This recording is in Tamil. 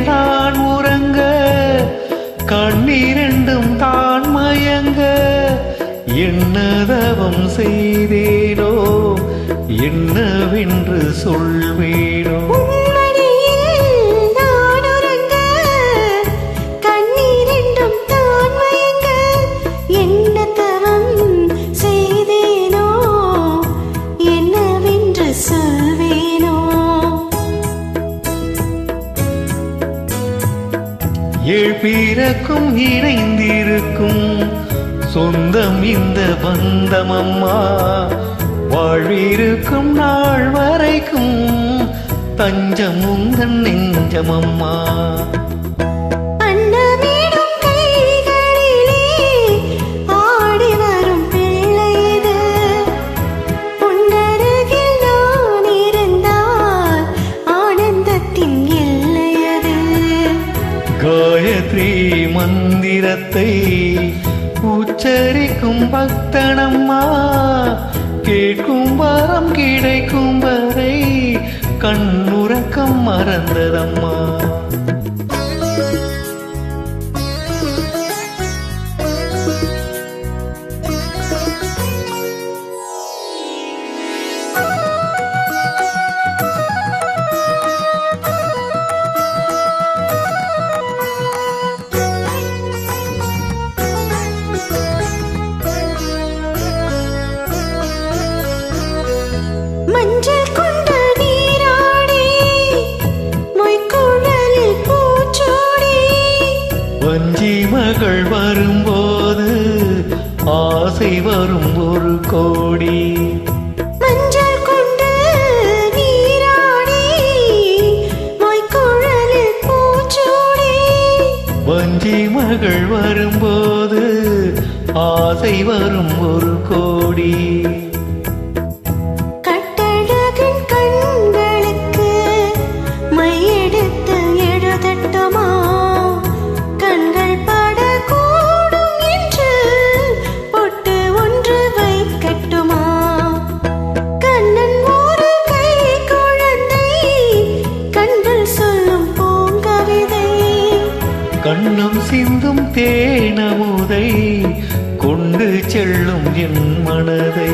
நான் உறங்க கண்ணீரெண்டும் தான் மயங்க என்னதவம் செய்தேனோ என்னவென்று சொல்வேனோ பிறக்கும் இணைந்திருக்கும் சொந்தம் இந்த பந்தமம்மா வாழ்விருக்கும் நாள் வரைக்கும் தஞ்சம் உந்தன் நெஞ்சமம்மா காயத்ரி மந்திரத்தை உச்சரிக்கும் பக்தனம்மா கேட்கும் வரம் கிடைக்கும் வரை கண்ணுறக்கம் மறந்ததம்மா வஞ்சி மகள் வரும்போது ஆசை வரும் ஒரு கோடி மஞ்சள் கொண்டு நீராடி மொய்க்குழலில் பூச்சூடி வஞ்சி மகள் வரும்போது ஆசை வரும் ஒரு கோடி கண்ணம் சிந்தும் தேனமுதை கொண்டு செல்லும் என் மனதை